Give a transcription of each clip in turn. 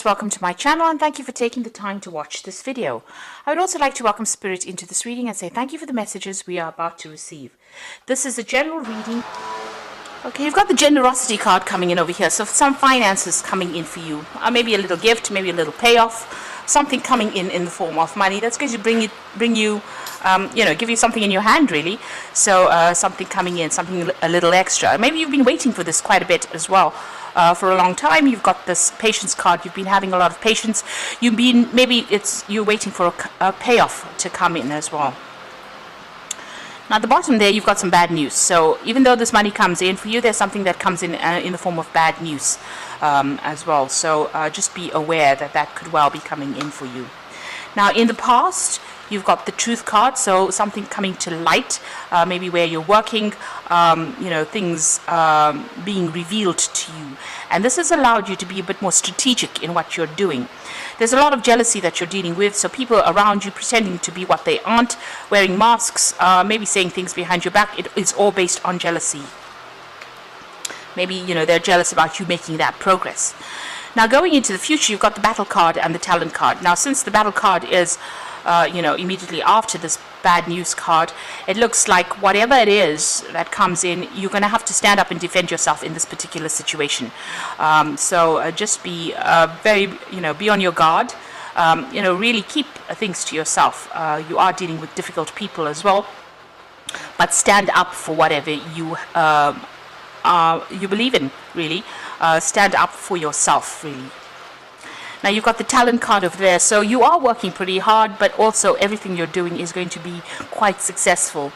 Welcome to my channel and thank you for taking the time to watch this video. I would also like to welcome Spirit into this reading and say thank you for the messages we are about to receive. This is a general reading. Okay, you've got the generosity card coming in over here, so some finances coming in for you. Maybe a little gift, maybe a little payoff, something coming in the form of money that's going to bring you, give you something in your hand really. So something coming in, something a little extra. Maybe you've been waiting for this quite a bit as well. For a long time. You've got this patience card. You've been having a lot of patience. You're waiting for a payoff to come in as well. Now at the bottom there you've got some bad news. So even though this money comes in for you, there's something that comes in the form of bad news as well. So just be aware that that could well be coming in for you. Now in the past you've got the truth card, so something coming to light, maybe where you're working, things being revealed to you. And this has allowed you to be a bit more strategic in what you're doing. There's a lot of jealousy that you're dealing with, so people around you pretending to be what they aren't, wearing masks, maybe saying things behind your back. It's all based on jealousy. Maybe, they're jealous about you making that progress. Now going into the future, you've got the battle card and the talent card. Now since the battle card is immediately after this bad news card, it looks like whatever it is that comes in, you're going to have to stand up and defend yourself in this particular situation. So just be be on your guard. Really keep things to yourself. You are dealing with difficult people as well, but stand up for whatever you believe in, really. Stand up for yourself, really. Now you've got the talent card over there, so you are working pretty hard, but also everything you're doing is going to be quite successful.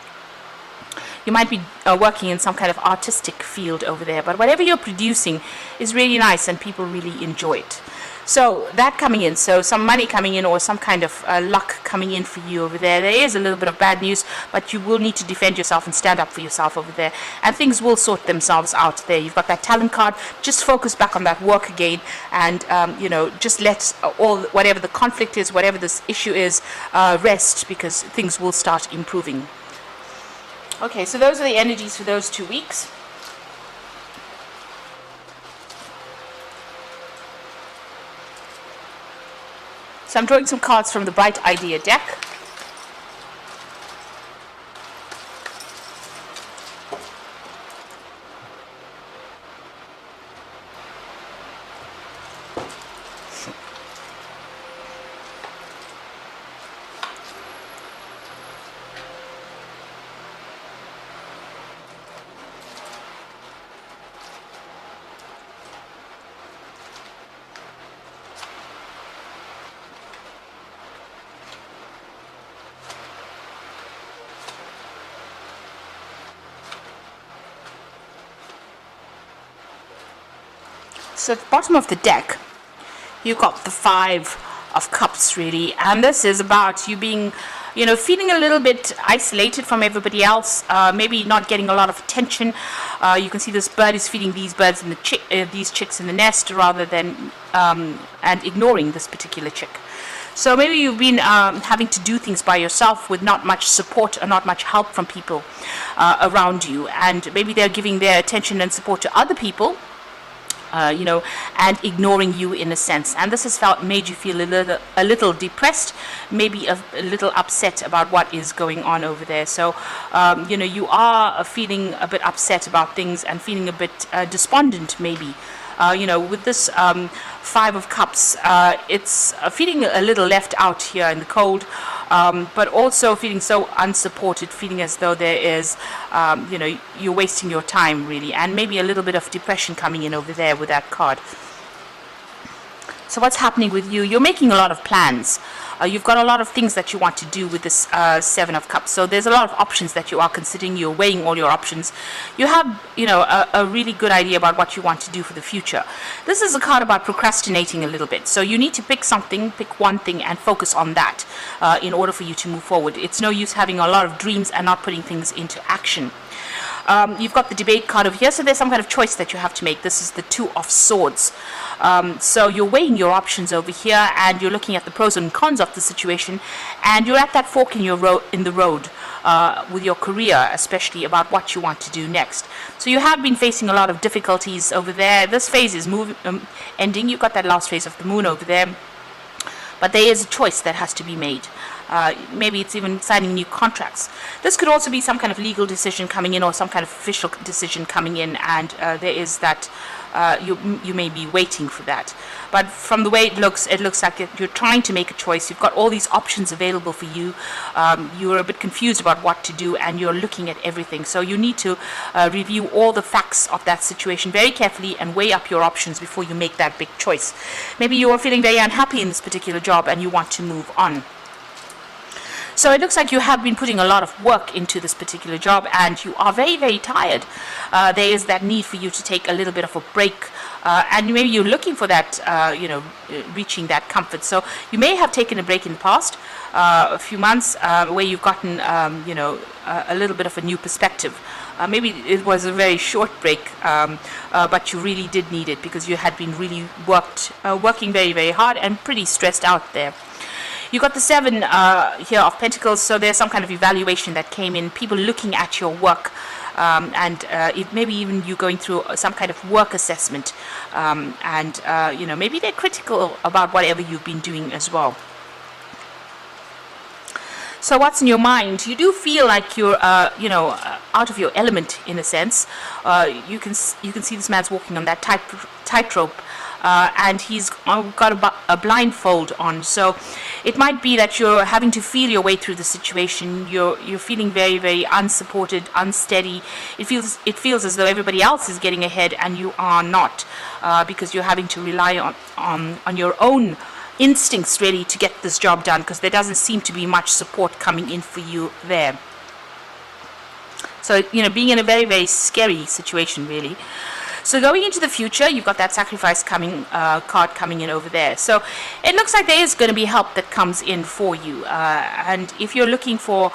You might be working in some kind of artistic field over there, but whatever you're producing is really nice and people really enjoy it. So that coming in, so some money coming in or some kind of luck coming in for you over there. There is a little bit of bad news, but you will need to defend yourself and stand up for yourself over there, and things will sort themselves out there. You've got that talent card. Just focus back on that work again, and just let whatever the conflict is, whatever this issue is, rest, because things will start improving. Okay, so those are the energies for those 2 weeks. So I'm drawing some cards from the Bright Idea deck. So at the bottom of the deck, you've got the 5 of Cups, really. And this is about you being, feeling a little bit isolated from everybody else, maybe not getting a lot of attention. You can see this bird is feeding these birds in these chicks in the nest, rather than, and ignoring this particular chick. So maybe you've been having to do things by yourself with not much support or not much help from people around you. And maybe they're giving their attention and support to other people, and ignoring you in a sense, and this has made you feel a little depressed, maybe a little upset about what is going on over there. So you are feeling a bit upset about things and feeling a bit despondent, maybe. With this 5 of Cups, it's feeling a little left out here in the cold, but also feeling so unsupported, feeling as though there is, you're wasting your time, really, and maybe a little bit of depression coming in over there with that card. So what's happening with you? You're making a lot of plans. You've got a lot of things that you want to do with this 7 of Cups. So there's a lot of options that you are considering. You're weighing all your options. You have, a really good idea about what you want to do for the future. This is a card about procrastinating a little bit. So you need to pick one thing and focus on that in order for you to move forward. It's no use having a lot of dreams and not putting things into action. You've got the debate card over here, so there's some kind of choice that you have to make. This is the Two of Swords. So you're weighing your options over here, and you're looking at the pros and cons of the situation, and you're at that fork in the road with your career, especially about what you want to do next. So you have been facing a lot of difficulties over there. This phase is ending. You've got that last phase of the moon over there, but there is a choice that has to be made. Maybe it's even signing new contracts. This could also be some kind of legal decision coming in, or some kind of official decision coming in, and there is that you may be waiting for that. But from the way it looks like you're trying to make a choice. You've got all these options available for you. You're a bit confused about what to do, and you're looking at everything. So you need to review all the facts of that situation very carefully and weigh up your options before you make that big choice. Maybe you are feeling very unhappy in this particular job and you want to move on. So it looks like you have been putting a lot of work into this particular job, and you are very, very tired. There is that need for you to take a little bit of a break, and maybe you're looking for that, reaching that comfort. So you may have taken a break in the past, a few months, where you've gotten, a little bit of a new perspective. Maybe it was a very short break, but you really did need it because you had been really working very, very hard and pretty stressed out there. You got the 7 here of Pentacles, so there's some kind of evaluation that came in, people looking at your work, and maybe even you going through some kind of work assessment, and maybe they're critical about whatever you've been doing as well. So what's in your mind? You do feel like you're, out of your element in a sense. You can see this man's walking on that tightrope. And he's got a blindfold on, so it might be that you're having to feel your way through the situation. You're feeling very, very unsupported, unsteady. It feels as though everybody else is getting ahead and you are not, because you're having to rely on your own instincts really to get this job done, because there doesn't seem to be much support coming in for you there. So being in a very, very scary situation really. So going into the future, you've got that sacrifice card coming in over there. So it looks like there is going to be help that comes in for you. And if you're looking for,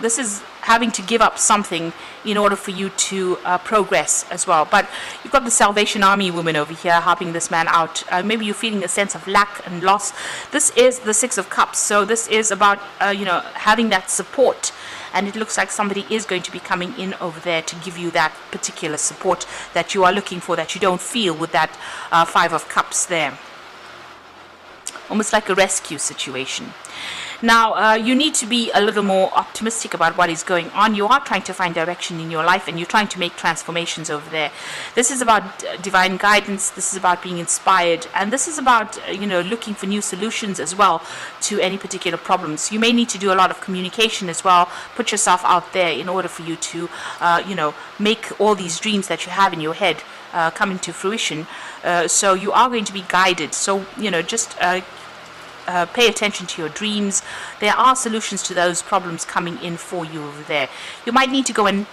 this is having to give up something in order for you to progress as well. But you've got the Salvation Army woman over here helping this man out. Maybe you're feeling a sense of lack and loss. This is the 6 of Cups. So this is about, having that support. And it looks like somebody is going to be coming in over there to give you that particular support that you are looking for, that you don't feel with that 5 of Cups there. Almost like a rescue situation. Now, you need to be a little more optimistic about what is going on. You are trying to find direction in your life, and you're trying to make transformations over there. This is about divine guidance. This is about being inspired. And this is about, looking for new solutions as well to any particular problems. You may need to do a lot of communication as well. Put yourself out there in order for you to, make all these dreams that you have in your head come into fruition. So you are going to be guided. So, just pay attention to your dreams. There are solutions to those problems coming in for you over there. You might need to go and,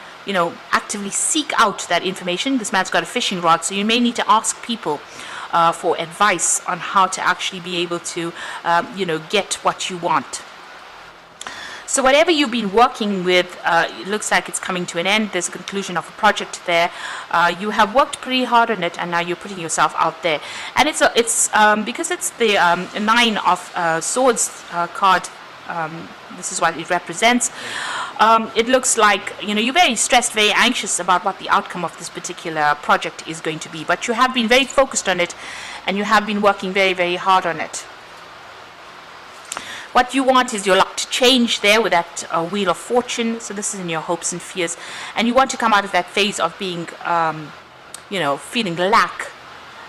actively seek out that information. This man's got a fishing rod, so you may need to ask people for advice on how to actually be able to, get what you want. So whatever you've been working with, it looks like it's coming to an end. There's a conclusion of a project there. You have worked pretty hard on it, and now you're putting yourself out there. And it's because it's the 9 of Swords card. This is what it represents. It looks like you're very stressed, very anxious about what the outcome of this particular project is going to be. But you have been very focused on it, and you have been working very, very hard on it. What you want is your luck to change there with that Wheel of Fortune. So this is in your hopes and fears. And you want to come out of that phase of being, feeling lack.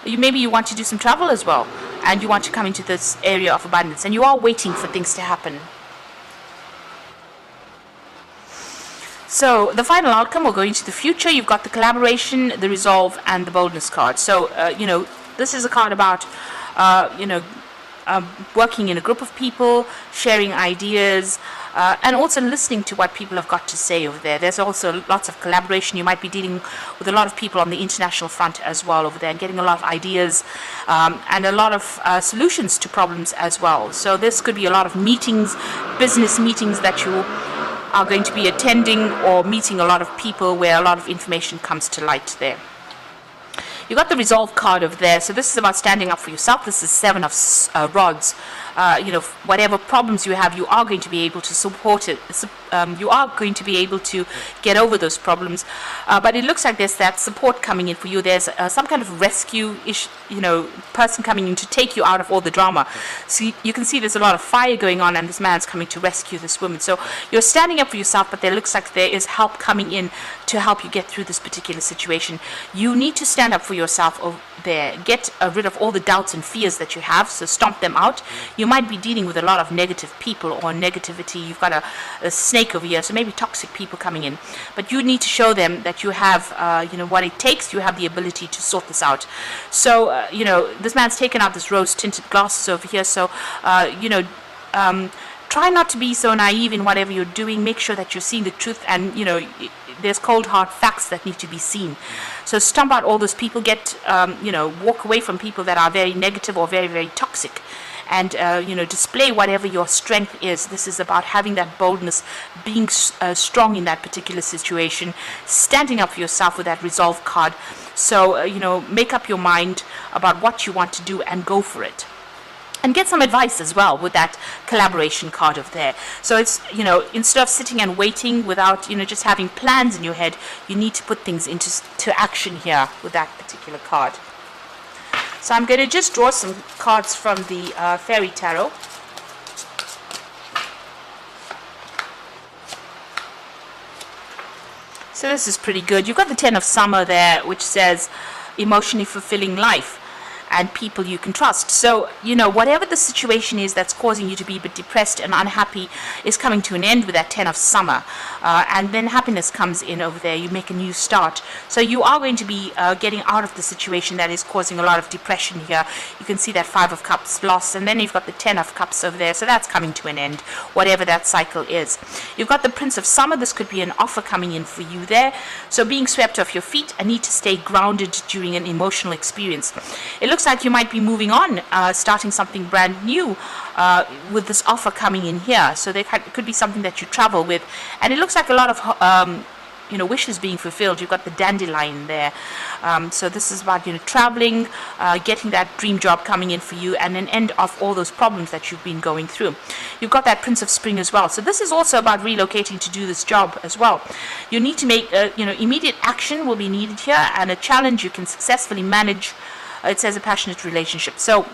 Maybe you want to do some travel as well. And you want to come into this area of abundance. And you are waiting for things to happen. So the final outcome will go into the future. You've got the collaboration, the resolve, and the boldness card. So, this is a card about, working in a group of people, sharing ideas, and also listening to what people have got to say over there. There's also lots of collaboration. You might be dealing with a lot of people on the international front as well over there, and getting a lot of ideas and a lot of solutions to problems as well. So this could be a lot of meetings, business meetings that you are going to be attending or meeting a lot of people where a lot of information comes to light there. You got the resolve card over there. So this is about standing up for yourself. This is 7 of rods. Whatever problems you have, you are going to be able to support it. You are going to be able to get over those problems. But it looks like there's that support coming in for you. There's some kind of rescue-ish, person coming in to take you out of all the drama. So you can see there's a lot of fire going on, and this man's coming to rescue this woman. So you're standing up for yourself, but there looks like there is help coming in to help you get through this particular situation. You need to stand up for yourself over there. Get rid of all the doubts and fears that you have, so stomp them out. You might be dealing with a lot of negative people or negativity. You've got a snake over here, so maybe toxic people coming in. But you need to show them that you have, what it takes. You have the ability to sort this out. So, this man's taken out this rose-tinted glasses over here. So, try not to be so naive in whatever you're doing. Make sure that you're seeing the truth, and there's cold hard facts that need to be seen. So stomp out all those people. Walk away from people that are very negative or very, very toxic, and display whatever your strength is. This is about having that boldness, being strong in that particular situation, standing up for yourself with that resolve card. So make up your mind about what you want to do and go for it. And get some advice as well with that collaboration card over there. So it's, instead of sitting and waiting without, just having plans in your head, you need to put things into action here with that particular card. So I'm going to just draw some cards from the Fairy Tarot. So this is pretty good. You've got the 10 of Summer there, which says emotionally fulfilling life and people you can trust. So, whatever the situation is that's causing you to be a bit depressed and unhappy is coming to an end with that 10 of Summer. And then happiness comes in over there. You make a new start. So you are going to be getting out of the situation that is causing a lot of depression here. You can see that 5 of Cups lost, and then you've got the 10 of Cups over there. So that's coming to an end, whatever that cycle is. You've got the Prince of Summer. This could be an offer coming in for you there. So being swept off your feet, a need to stay grounded during an emotional experience. It looks like you might be moving on, starting something brand new with this offer coming in here. So there could be something that you travel with, and it looks like a lot of wishes being fulfilled. You've got the dandelion there. So this is about traveling, getting that dream job coming in for you, and an end of all those problems that you've been going through. You've got that Prince of Spring as well. So this is also about relocating to do this job as well. You need to make immediate action will be needed here, and a challenge you can successfully manage. It says a passionate relationship. So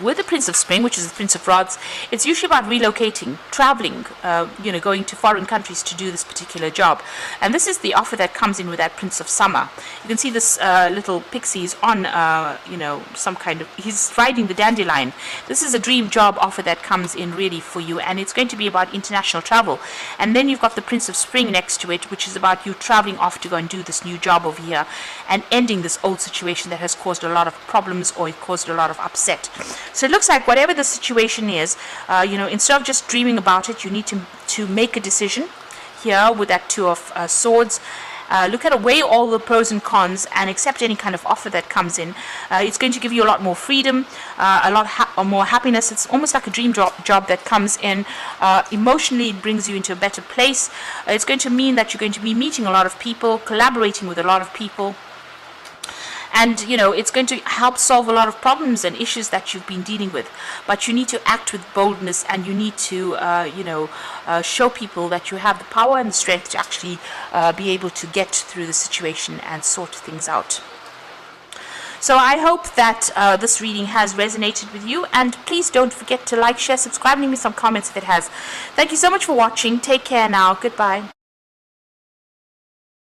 with the Prince of Spring, which is the Prince of Rods, it's usually about relocating, traveling, going to foreign countries to do this particular job. And this is the offer that comes in with that Prince of Summer. You can see this little pixie is on, some kind of, he's riding the dandelion. This is a dream job offer that comes in really for you, and it's going to be about international travel. And then you've got the Prince of Spring next to it, which is about you traveling off to go and do this new job over here and ending this old situation that has caused a lot of problems or it caused a lot of upset. So it looks like whatever the situation is, instead of just dreaming about it, you need to make a decision here with that 2 of Swords. Weigh all the pros and cons and accept any kind of offer that comes in. It's going to give you a lot more freedom, a lot more happiness. It's almost like a dream job that comes in. Emotionally, it brings you into a better place. It's going to mean that you're going to be meeting a lot of people, collaborating with a lot of people. And, it's going to help solve a lot of problems and issues that you've been dealing with. But you need to act with boldness, and you need to, show people that you have the power and the strength to actually be able to get through the situation and sort things out. So I hope that this reading has resonated with you. And please don't forget to like, share, subscribe, and leave me some comments if it has. Thank you so much for watching. Take care now. Goodbye.